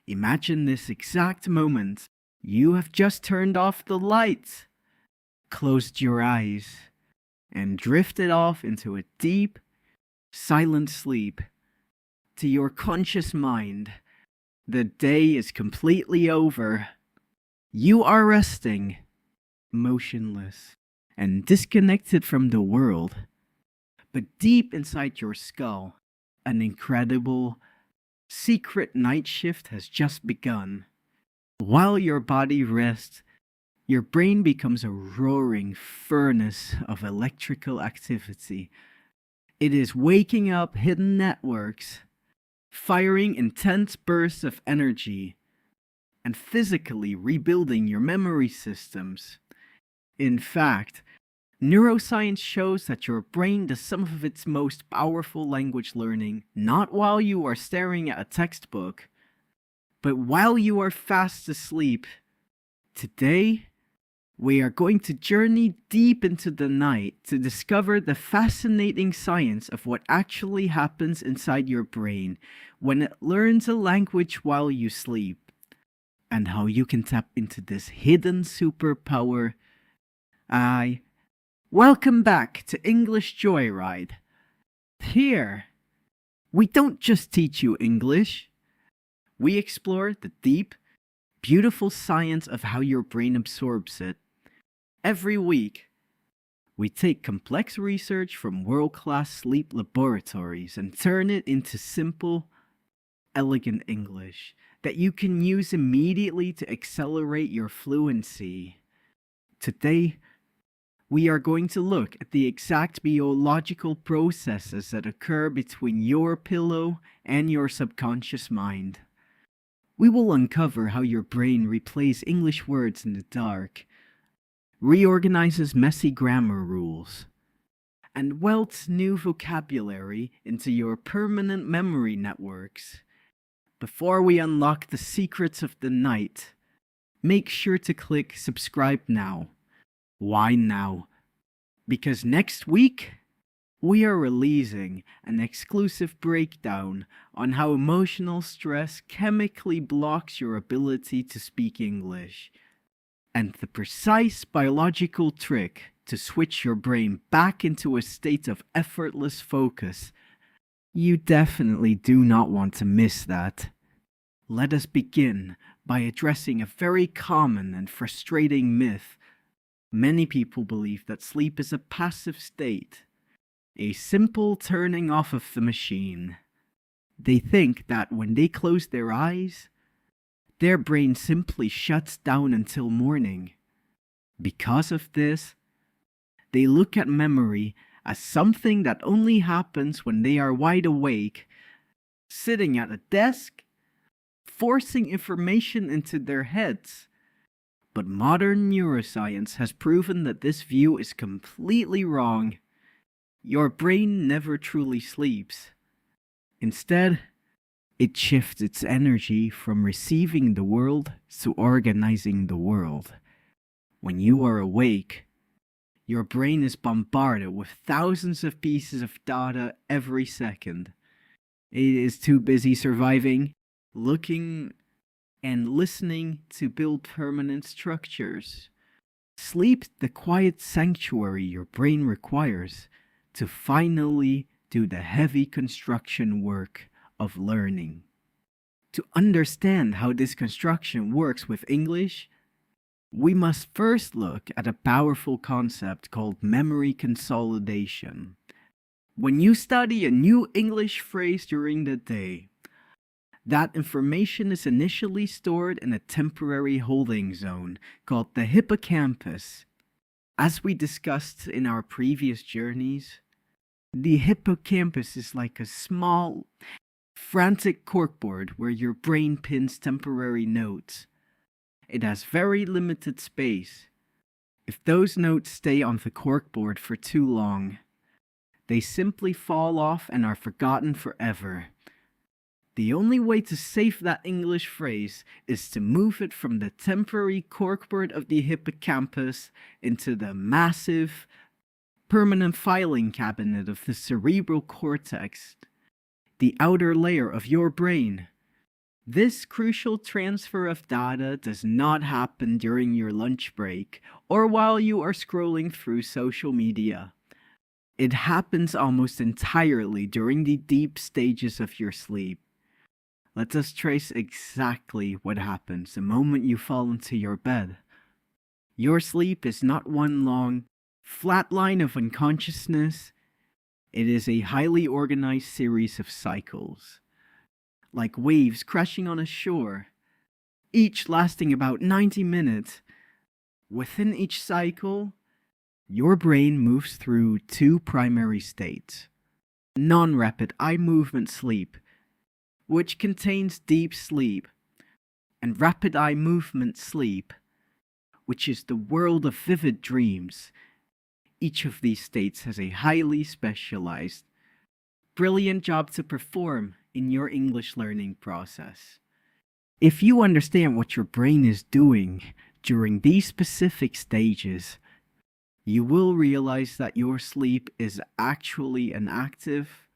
Imagine this exact moment. You have just turned off the lights, closed your eyes, and drifted off into a deep, silent sleep. To your conscious mind, the day is completely over. You are resting, motionless, and disconnected from the world. But deep inside your skull, an incredible, secret night shift has just begun. While your body rests, your brain becomes a roaring furnace of electrical activity. It is waking up hidden networks, firing intense bursts of energy, and physically rebuilding your memory systems. In fact, neuroscience shows that your brain does some of its most powerful language learning not while you are staring at a textbook, but while you are fast asleep. Today, we are going to journey deep into the night to discover the fascinating science of what actually happens inside your brain when it learns a language while you sleep, and how you can tap into this hidden superpower. Welcome back to English Joyride. Here, we don't just teach you English. We explore the deep, beautiful science of how your brain absorbs it. Every week, we take complex research from world-class sleep laboratories and turn it into simple, elegant English that you can use immediately to accelerate your fluency. Today, we are going to look at the exact biological processes that occur between your pillow and your subconscious mind. We will uncover how your brain replays English words in the dark, reorganizes messy grammar rules, and welds new vocabulary into your permanent memory networks. Before we unlock the secrets of the night, make sure to click subscribe now. Why now? Because next week, we are releasing an exclusive breakdown on how emotional stress chemically blocks your ability to speak English, and the precise biological trick to switch your brain back into a state of effortless focus. You definitely do not want to miss that. Let us begin by addressing a very common and frustrating myth. Many people believe that sleep is a passive state, a simple turning off of the machine. They think that when they close their eyes, their brain simply shuts down until morning. Because of this, they look at memory as something that only happens when they are wide awake, sitting at a desk, forcing information into their heads. But modern neuroscience has proven that this view is completely wrong. Your brain never truly sleeps. Instead, it shifts its energy from receiving the world to organizing the world. When you are awake, your brain is bombarded with thousands of pieces of data every second. It is too busy surviving, looking, and listening to build permanent structures. Sleep, the quiet sanctuary your brain requires to finally do the heavy construction work of learning. To understand how this construction works with English, we must first look at a powerful concept called memory consolidation. When you study a new English phrase during the day, that information is initially stored in a temporary holding zone called the hippocampus. As we discussed in our previous journeys, the hippocampus is like a small, frantic corkboard where your brain pins temporary notes. It has very limited space. If those notes stay on the corkboard for too long, they simply fall off and are forgotten forever. The only way to save that English phrase is to move it from the temporary corkboard of the hippocampus into the massive, permanent filing cabinet of the cerebral cortex, the outer layer of your brain. This crucial transfer of data does not happen during your lunch break or while you are scrolling through social media. It happens almost entirely during the deep stages of your sleep. Let us trace exactly what happens the moment you fall into your bed. Your sleep is not one long, flat line of unconsciousness. It is a highly organized series of cycles, like waves crashing on a shore, each lasting about 90 minutes. Within each cycle, your brain moves through two primary states: non-rapid eye movement sleep, which contains deep sleep, and rapid eye movement sleep, which is the world of vivid dreams. Each of these states has a highly specialized, brilliant job to perform in your English learning process. If you understand what your brain is doing during these specific stages, you will realize that your sleep is actually an active,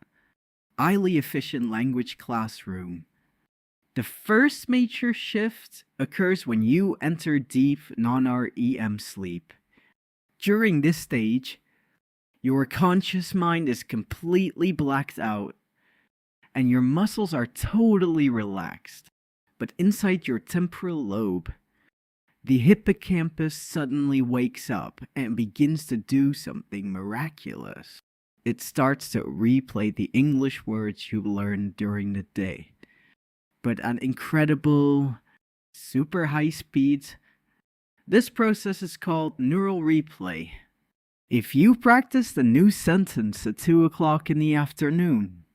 highly efficient language classroom. The first major shift occurs when you enter deep non-REM sleep. During this stage, your conscious mind is completely blacked out and your muscles are totally relaxed. But inside your temporal lobe, the hippocampus suddenly wakes up and begins to do something miraculous. It starts to replay the English words you learned during the day, but at incredible, super high speeds. This process is called neural replay. If you practice the new sentence at 2 o'clock in the afternoon,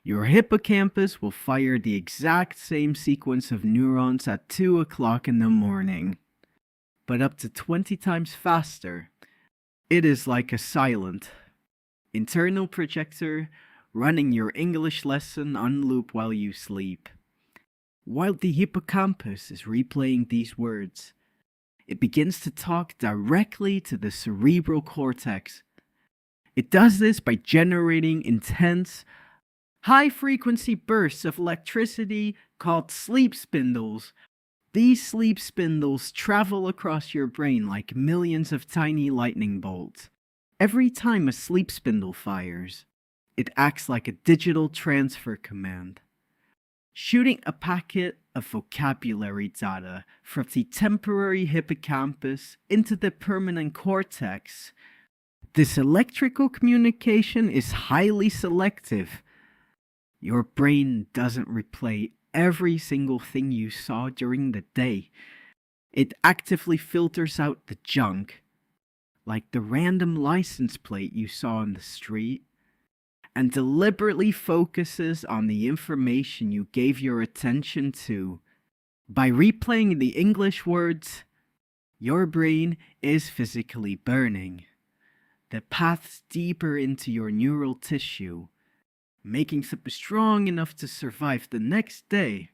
your hippocampus will fire the exact same sequence of neurons at 2 o'clock in the morning, but up to 20 times faster. It is like a silent, internal projector running your English lesson on loop while you sleep. While the hippocampus is replaying these words, it begins to talk directly to the cerebral cortex. It does this by generating intense, high-frequency bursts of electricity called sleep spindles. These sleep spindles travel across your brain like millions of tiny lightning bolts. Every time a sleep spindle fires, it acts like a digital transfer command, shooting a packet of vocabulary data from the temporary hippocampus into the permanent cortex. This electrical communication is highly selective. Your brain doesn't replay every single thing you saw during the day. It actively filters out the junk, like the random license plate you saw on the street, and deliberately focuses on the information you gave your attention to. By replaying the English words, your brain is physically burning the paths deeper into your neural tissue, making them strong enough to survive the next day.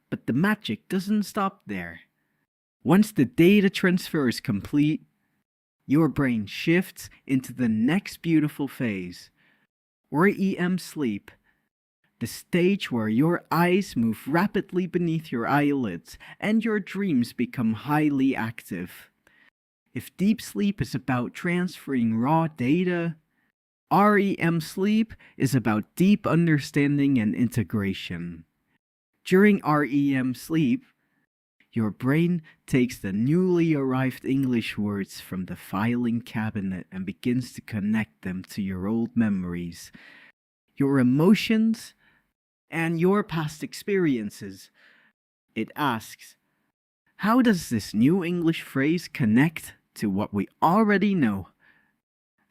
But the magic doesn't stop there. Once the data transfer is complete, your brain shifts into the next beautiful phase, REM sleep, the stage where your eyes move rapidly beneath your eyelids and your dreams become highly active. If deep sleep is about transferring raw data, REM sleep is about deep understanding and integration. During REM sleep, your brain takes the newly arrived English words from the filing cabinet and begins to connect them to your old memories, your emotions, and your past experiences. It asks, how does this new English phrase connect to what we already know?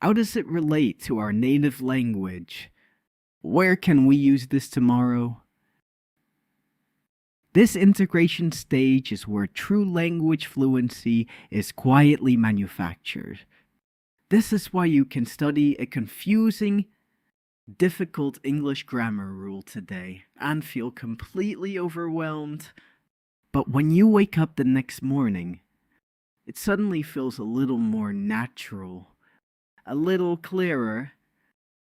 How does it relate to our native language? Where can we use this tomorrow? This integration stage is where true language fluency is quietly manufactured. This is why you can study a confusing, difficult English grammar rule today and feel completely overwhelmed. But when you wake up the next morning, it suddenly feels a little more natural, a little clearer.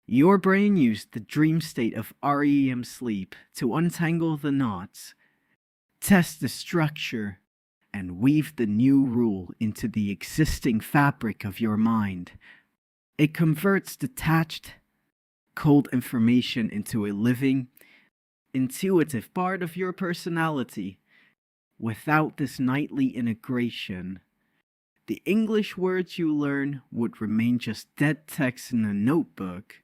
Your brain used the dream state of REM sleep to untangle the knots, test the structure, and weave the new rule into the existing fabric of your mind. It converts detached, cold information into a living, intuitive part of your personality. Without this nightly integration, the English words you learn would remain just dead text in a notebook,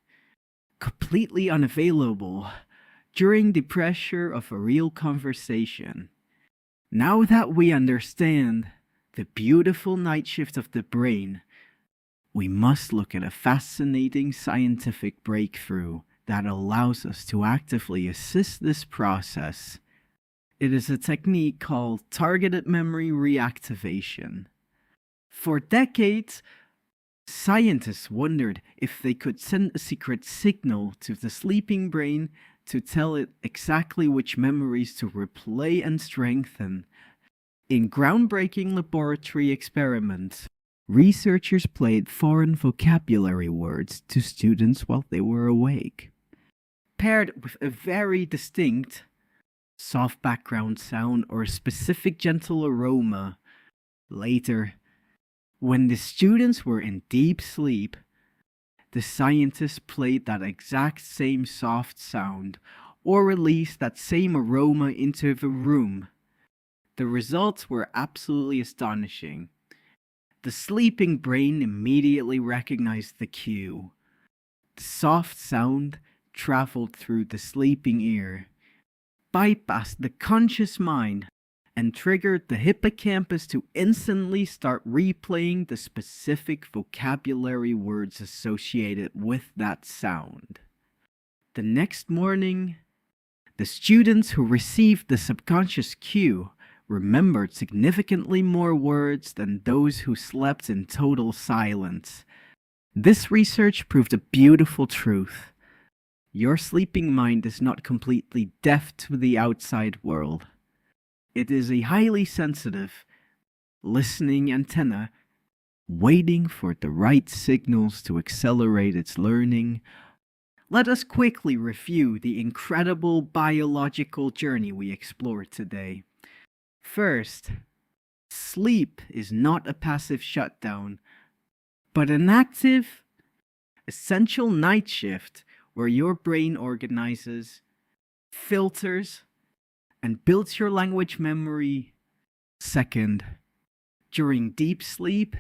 completely unavailable during the pressure of a real conversation. Now that we understand the beautiful night shift of the brain, we must look at a fascinating scientific breakthrough that allows us to actively assist this process. It is a technique called targeted memory reactivation. For decades, scientists wondered if they could send a secret signal to the sleeping brain to tell it exactly which memories to replay and strengthen. In groundbreaking laboratory experiments, researchers played foreign vocabulary words to students while they were awake, paired with a very distinct, soft background sound or a specific gentle aroma. Later, when the students were in deep sleep, the scientists played that exact same soft sound or released that same aroma into the room. The results were absolutely astonishing. The sleeping brain immediately recognized the cue. The soft sound traveled through the sleeping ear, bypassed the conscious mind, and triggered the hippocampus to instantly start replaying the specific vocabulary words associated with that sound. The next morning, the students who received the subconscious cue remembered significantly more words than those who slept in total silence. This research proved a beautiful truth. Your sleeping mind is not completely deaf to the outside world. It is a highly sensitive, listening antenna waiting for the right signals to accelerate its learning. Let us quickly review the incredible biological journey we explored today. First, sleep is not a passive shutdown, but an active, essential night shift where your brain organizes, filters, and builds your language memory. Second, during deep sleep,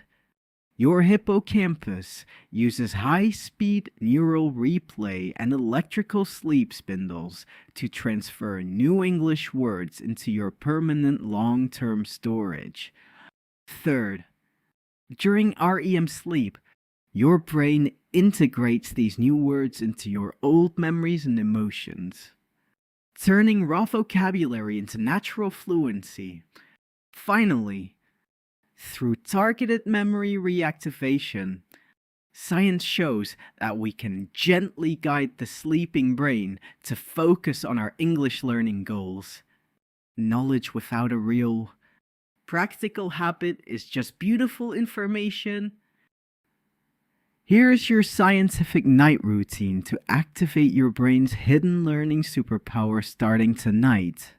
your hippocampus uses high-speed neural replay and electrical sleep spindles to transfer new English words into your permanent long-term storage. Third, during REM sleep, your brain integrates these new words into your old memories and emotions, turning raw vocabulary into natural fluency. Finally, through targeted memory reactivation, science shows that we can gently guide the sleeping brain to focus on our English learning goals. Knowledge without a real, practical habit is just beautiful information. Here's your scientific night routine to activate your brain's hidden learning superpower starting tonight.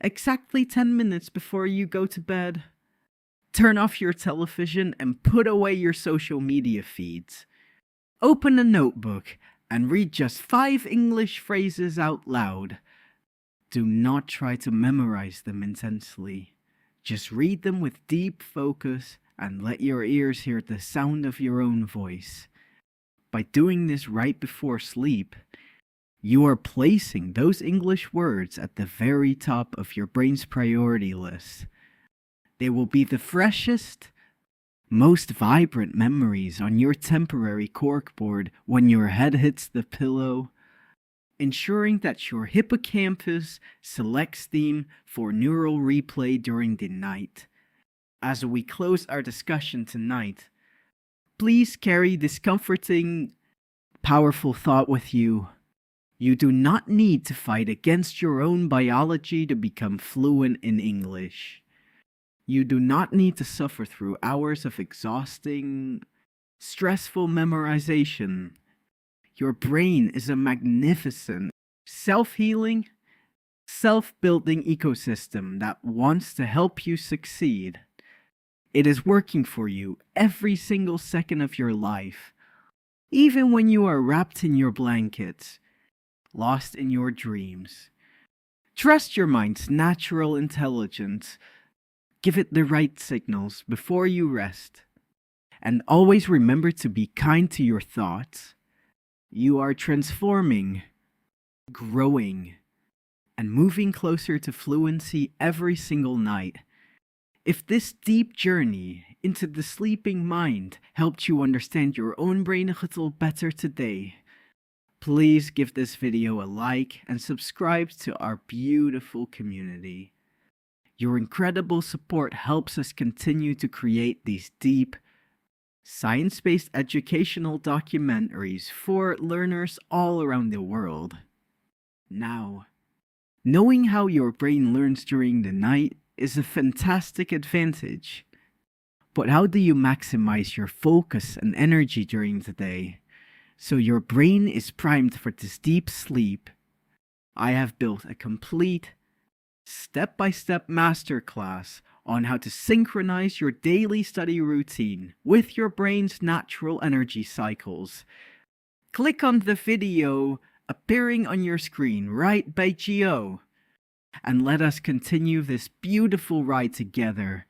Exactly 10 minutes before you go to bed, turn off your television and put away your social media feeds. Open a notebook and read just 5 English phrases out loud. Do not try to memorize them intensely. Just read them with deep focus and let your ears hear the sound of your own voice. By doing this right before sleep, you are placing those English words at the very top of your brain's priority list. They will be the freshest, most vibrant memories on your temporary corkboard when your head hits the pillow, ensuring that your hippocampus selects them for neural replay during the night. As we close our discussion tonight, please carry this comforting, powerful thought with you. You do not need to fight against your own biology to become fluent in English. You do not need to suffer through hours of exhausting, stressful memorization. Your brain is a magnificent, self-healing, self-building ecosystem that wants to help you succeed. It is working for you every single second of your life, even when you are wrapped in your blankets, lost in your dreams. Trust your mind's natural intelligence. Give it the right signals before you rest. And always remember to be kind to your thoughts. You are transforming, growing, and moving closer to fluency every single night. If this deep journey into the sleeping mind helped you understand your own brain a little better today, please give this video a like and subscribe to our beautiful community. Your incredible support helps us continue to create these deep, science-based educational documentaries for learners all around the world. Now, knowing how your brain learns during the night is a fantastic advantage. But how do you maximize your focus and energy during the day so your brain is primed for this deep sleep? I have built a complete, step-by-step masterclass on how to synchronize your daily study routine with your brain's natural energy cycles. Click on the video appearing on your screen right by Geo, and let us continue this beautiful ride together